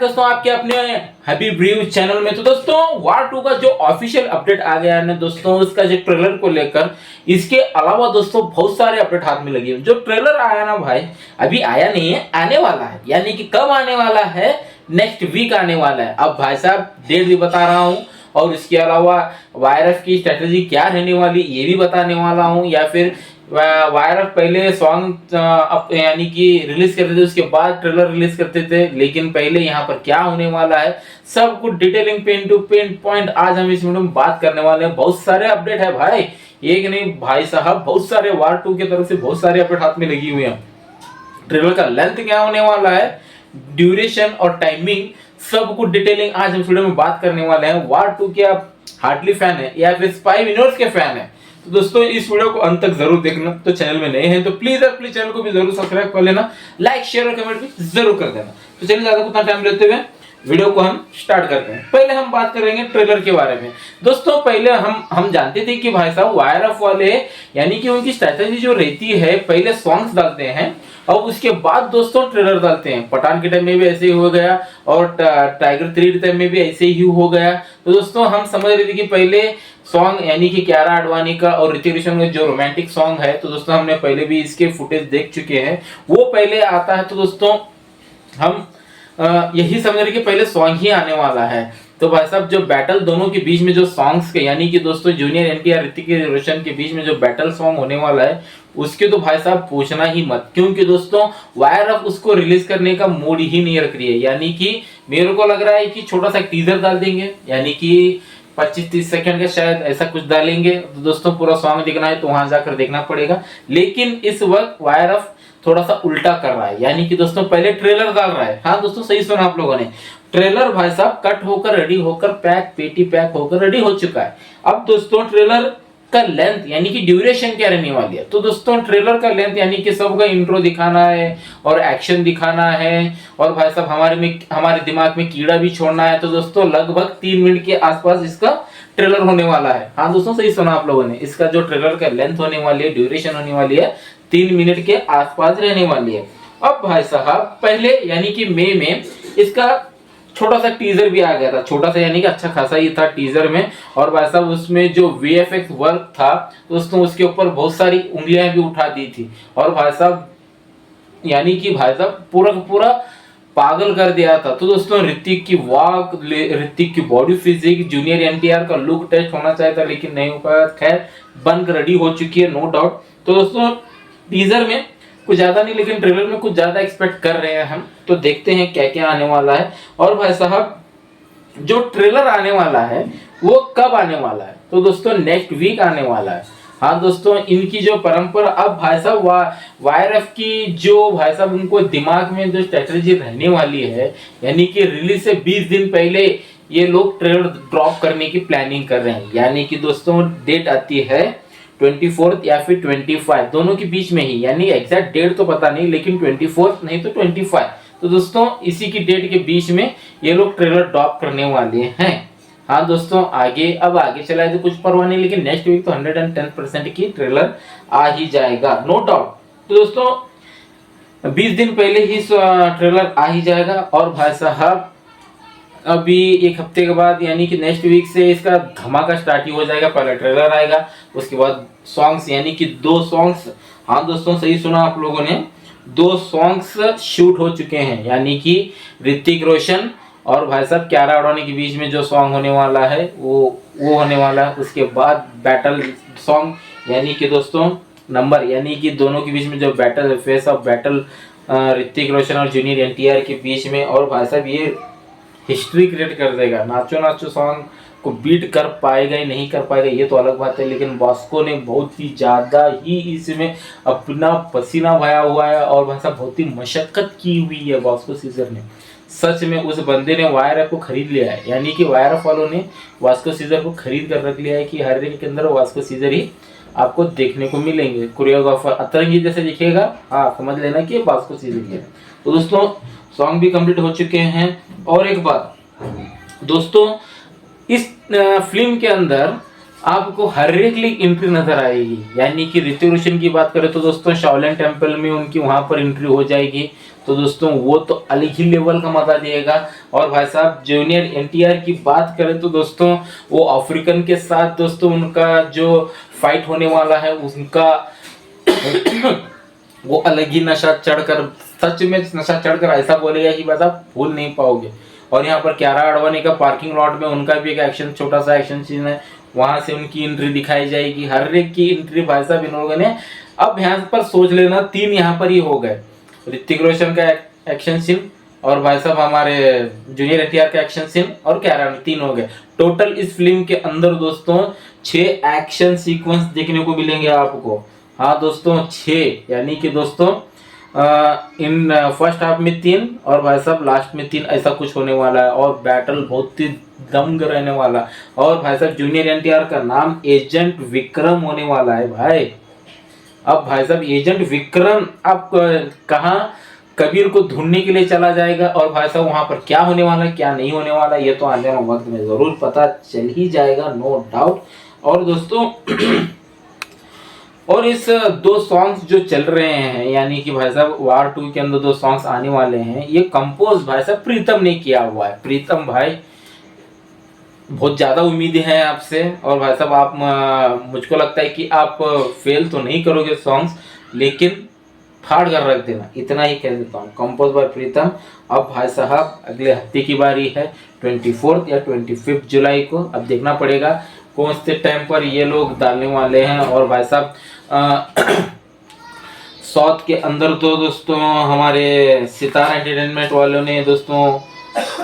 दोस्तों आपके अपने हबीब रिव्यू चैनल में। तो दोस्तों वार 2 का जो ऑफिशियल अपडेट आ गया है ना दोस्तों, उसका जो ट्रेलर को लेकर, इसके अलावा दोस्तों बहुत सारे अपडेट हाथ में लगे हैं। जो ट्रेलर आया ना भाई, अभी आया नहीं है, आने वाला है। यानी कि कब आने वाला है? नेक्स्ट वीक आने वाला है। अब भाई साहब डेट भी बता रहा हूँ, और इसके अलावा वायरस की स्ट्रेटेजी क्या रहने वाली ये भी बताने वाला हूँ। या फिर वायरस पहले सॉन्ग यानी कि रिलीज करते थे, उसके बाद ट्रेलर रिलीज करते थे, लेकिन पहले यहाँ पर क्या होने वाला है सब कुछ detailing pen to pen point आज हम इस वीडियो में बात करने वाले हैं। बहुत सारे अपडेट है भाई, एक नहीं भाई साहब, बहुत सारे वार 2 की तरफ से बहुत सारे अपडेट हाथ में लगी हुई हैं। ट्रेलर का लेंथ क्या होने वाला है, ड्यूरेशन और टाइमिंग, सब कुछ डिटेलिंग आज हम वीडियो में बात करने वाले हैं। वार 2 के आप हार्डली फैन है या फिर स्पाई यूनिवर्स के फैन है तो दोस्तों इस वीडियो को अंत तक जरूर देखना। तो चैनल में नए हैं तो प्लीज चैनल को भी जरूर सब्सक्राइब कर लेना, लाइक शेयर और कमेंट भी जरूर कर देना। तो चलिए ज्यादा उतना टाइम लेते हुए वीडियो को हम स्टार्ट करते हैं। पहले हम बात करेंगे ट्रेलर के बारे में। दोस्तों पहले हम जानते थे कि भाई साहब वायर ऑफ वाले यानी कि उनकी स्ट्रेटेजी जो रहती है, पहले सॉन्ग्स डालते हैं और उसके बाद दोस्तों ट्रेलर डालते हैं। पठान के टाइम में भी ऐसे ही हो गया और टाइगर 3 टाइम में भी ऐसे ही हो गया। तो दोस्तों हम समझ रहे थे कि पहले सॉन्ग यानी कि कियारा आडवाणी का और ऋतिक रोशन का जो रोमांटिक सॉन्ग है, तो दोस्तों हमने पहले भी इसके फुटेज देख चुके हैं, वो पहले आता है। तो दोस्तों हम यही समझ रहे कि पहले सॉन्ग ही आने वाला है। तो भाई साहब जो बैटल दोनों के बीच में जो सॉन्ग्स के यानी कि दोस्तों जूनियर एनटीआर ऋतिक रोशन के बीच में जो बैटल सॉन्ग होने वाला है, उसके तो भाई साहब पूछना ही मत, क्योंकि दोस्तों वायर ऑफ उसको रिलीज करने का मूड ही नहीं रख रही है। यानी कि मेरे को लग रहा है कि छोटा सा टीजर डाल देंगे, यानी कि 25-30 सेकंड का शायद ऐसा कुछ डालेंगे। तो दोस्तों पूरा सॉन्ग देखना है तो वहां जाकर देखना पड़ेगा। लेकिन इस वक्त वायर ऑफ थोड़ा सा उल्टा कर रहा है, यानी कि दोस्तों पहले ट्रेलर डाल रहा है। हाँ दोस्तों सही सुना आप लोगों ने, ट्रेलर भाई साहब कट होकर रेडी होकर पेटी पैक होकर रेडी हो चुका है। अब दोस्तों ट्रेलर का लेंथ यानी कि ड्यूरेशन क्या रहने वाली है? तो दोस्तों ट्रेलर का लेंथ यानी कि सबका इंट्रो दिखाना है और एक्शन दिखाना है और भाई साहब हमारे दिमाग में कीड़ा भी छोड़ना है। तो दोस्तों लगभग 3 मिनट के आसपास इसका ट्रेलर होने वाला है। हाँ दोस्तों सही सुना आप लोगों ने, इसका जो ट्रेलर का लेंथ होने वाली है, ड्यूरेशन होने वाली है, 3 मिनट के आसपास रहने वाली है। अब भाई साहब पहले यानी कि मई में इसका छोटा सा टीजर भी आ गया था, छोटा सा यानी कि अच्छा खासा ही था टीजर में। और भाई साहब उसमें जो वीएफएक्स वर्क था दोस्तों, उसके ऊपर बहुत सारी उंगलियां भी उठा दी थी। और भाई साहब यानी कि भाई साहब पूरा का पूरा पागल कर दिया था। तो दोस्तों ऋतिक की वॉक, ऋतिक की बॉडी फिजिक, जूनियर एनटीआर का लुक टेस्ट होना चाहिए था लेकिन नहीं हो पाया। खैर बनकर रेडी हो चुकी है नो डाउट। तो दोस्तों टीजर में कुछ ज्यादा नहीं लेकिन ट्रेलर में कुछ ज्यादा एक्सपेक्ट कर रहे हैं हम, तो देखते हैं क्या क्या आने वाला है। और भाई साहब जो ट्रेलर आने वाला है वो कब आने वाला है? तो दोस्तों नेक्स्ट वीक आने वाला है। हाँ दोस्तों इनकी जो परंपरा, अब भाई साहब वायर ऑफ की जो भाई साहब उनको दिमाग में जो स्ट्रेटेजी रहने वाली है, यानी कि रिलीज से 20 दिन पहले ये लोग ट्रेलर ड्रॉप करने की प्लानिंग कर रहे हैं। यानी कि दोस्तों डेट आती है 24 या फिर 25 दोनों के बीच में ही, यानी एग्जैक्ट डेट तो पता नहीं लेकिन 24 नहीं तो 25। तो दोस्तों इसी की डेट के बीच में ये लोग ट्रेलर ड्रॉप करने वाले हैं। हाँ दोस्तों आगे चला है तो कुछ परवाह नहीं, लेकिन नेक्स्ट वीक तो 110% की ट्रेलर आ ही जाएगा नो डाउट। तो दोस्तों 20 दिन पहले ही ट्रेलर आ ही जाएगा। और भाई साहब अभी एक हफ्ते के बाद यानी कि नेक्स्ट वीक से इसका धमाका स्टार्ट ही हो जाएगा। पहले ट्रेलर आएगा, उसके बाद सॉन्ग्स यानी कि 2 सॉन्ग्स, हाँ दोस्तों सही सुना आप लोगों ने, 2 सॉन्ग्स शूट हो चुके हैं। यानी कि ऋतिक रोशन और भाई साहब कियारा आडवाणी के बीच में जो सॉन्ग होने वाला है वो होने वाला है। उसके बाद बैटल सॉन्ग यानी कि दोस्तों नंबर यानी कि दोनों के बीच में जो battle face off battle Hrithik Roshan और जूनियर एनटीआर के बीच में। और भाई साहब ये हिस्ट्री क्रिएट कर देगा। नाचो नाचो सॉन्ग को बीट कर पाएगा ही नहीं कर पाएगा ये तो अलग बात है, लेकिन बॉस्को ने बहुत ही ज़्यादा ही इसमें अपना पसीना बहाया हुआ है और भाई साहब बहुत ही मशक्कत की हुई है बॉस्को सीजर ने। सच में उस बंदे ने वायर ऑफ को खरीद लिया है, यानी कि वायर ऑफ वालों ने वास्को सीजर को खरीद कर रख लिया है कि हर दिन के अंदर वास्को सीजर ही आपको देखने को मिलेंगे। कोरियोग्राफर अतरंगी जैसे दिखेगा, हाँ समझ लेना कि वास्को सीजर ही है। तो दोस्तों सॉन्ग भी कंप्लीट हो चुके हैं। और एक बात दोस्तों, इस फिल्म के अंदर आपको हर एक लीग एंट्री नजर आएगी। यानी कि ऋतिक रोशन की बात करें तो दोस्तों शाओलिन टेम्पल में उनकी वहां पर एंट्री हो जाएगी, तो दोस्तों वो तो अलग ही लेवल का मजा देगा। और भाई साहब जूनियर एनटीआर की बात करें तो दोस्तों वो अफ्रीकन के साथ दोस्तों उनका जो फाइट होने वाला है उनका वो अलग ही नशा चढ़कर, सच में नशा चढ़कर ऐसा बोलेगा कि बस आप भूल नहीं पाओगे। और यहाँ पर क्यारा आडवाणी का पार्किंग लॉट में उनका भी एक एक्शन, छोटा सा एक्शन सीन है, वहां से उनकी एंट्री दिखाई जाएगी। हर एक की एंट्री भाई साहब इन लोगों ने, अब यहाँ पर सोच लेना 3 यहाँ पर ही हो गए, ऋतिक रोशन का एक्शन सीन और भाई साहब हमारे जूनियर एनटीआर का एक्शन सीन और क्यारा, 3 हो गए टोटल। इस फिल्म के अंदर दोस्तों 6 एक्शन सीक्वेंस देखने को मिलेंगे आपको। हाँ दोस्तों 6, यानी कि दोस्तों इन फर्स्ट हाफ में 3 और भाई साहब लास्ट में 3, ऐसा कुछ होने वाला है। और बैटल बहुत ही दमग रहने वाला। और भाई साहब जूनियर एनटीआर का नाम एजेंट विक्रम होने वाला है भाई। अब भाई साहब एजेंट विक्रम अब कहाँ कबीर को ढूंढने के लिए चला जाएगा, और भाई साहब वहां पर क्या होने वाला है क्या नहीं होने वाला ये तो आने वाले वक्त में जरूर पता चल ही जाएगा, नो डाउट। और दोस्तों और इस 2 सॉन्ग्स जो चल रहे हैं, यानी कि भाई साहब वार 2 के अंदर 2 सॉन्ग्स आने वाले हैं, ये कंपोज भाई साहब प्रीतम ने किया हुआ है। प्रीतम भाई बहुत ज्यादा उम्मीदें हैं आपसे, और भाई साहब आप मुझको लगता है कि आप फेल तो नहीं करोगे सॉन्ग्स, लेकिन फाड़ कर रख देना, इतना ही कह देता हूँ। कंपोज बाय प्रीतम। अब भाई साहब अगले हफ्ते की बारी है 24 या 25 जुलाई को। अब देखना पड़ेगा कौन से टाइम पर ये लोग डालने वाले हैं। और भाई साहब साउथ के अंदर तो दोस्तों हमारे सितारा एंटरटेनमेंट वालों ने दोस्तों,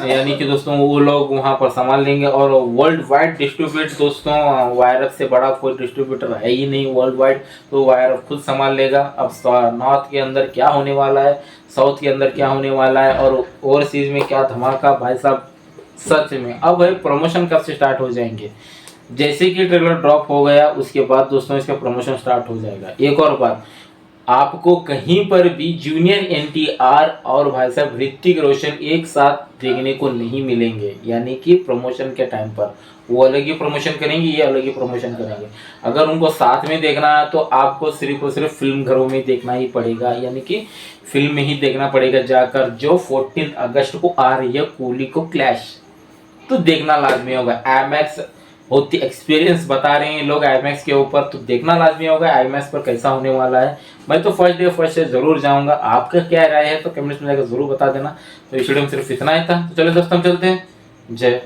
यानी कि दोस्तों वो लोग वहां पर संभाल लेंगे। और वर्ल्ड वाइड डिस्ट्रीब्यूट दोस्तों वायरअप से बड़ा कोई डिस्ट्रीब्यूटर है ही नहीं वर्ल्ड वाइड, तो वायरअप खुद संभाल लेगा। अब नॉर्थ के अंदर क्या होने वाला है, साउथ के अंदर क्या होने वाला है, और ओवरसीज में क्या धमाका भाई साहब, सच में। अब भाई प्रमोशन कब से स्टार्ट हो जाएंगे, जैसे कि ट्रेलर ड्रॉप हो गया उसके बाद दोस्तों इसका प्रमोशन स्टार्ट हो जाएगा। एक और बात, आपको कहीं पर भी जूनियर एनटीआर और भाई साहब ऋतिक रोशन एक साथ देखने को नहीं मिलेंगे, यानी कि प्रमोशन के टाइम पर वो अलग ही प्रमोशन करेंगे, ये अलग ही प्रमोशन करेंगे। अगर उनको साथ में देखना है तो आपको सिर्फ और सिर्फ फिल्म घरों में देखना ही पड़ेगा, यानी कि फिल्म में ही देखना पड़ेगा जाकर, जो 14 अगस्त को आ रही है कूली को क्लैश, तो देखना लाजमी होगा। IMAX बहुत ही एक्सपीरियंस बता रहे हैं लोग IMAX के ऊपर, तो देखना लाजमी होगा IMAX पर कैसा होने वाला है। मैं तो फर्स्ट डे जरूर जाऊंगा। आपका क्या राय है तो कमेंट्स में जाकर जरूर बता देना। तो इस वीडियो में सिर्फ इतना ही था, तो चलो दोस्तों हम चलते हैं। जय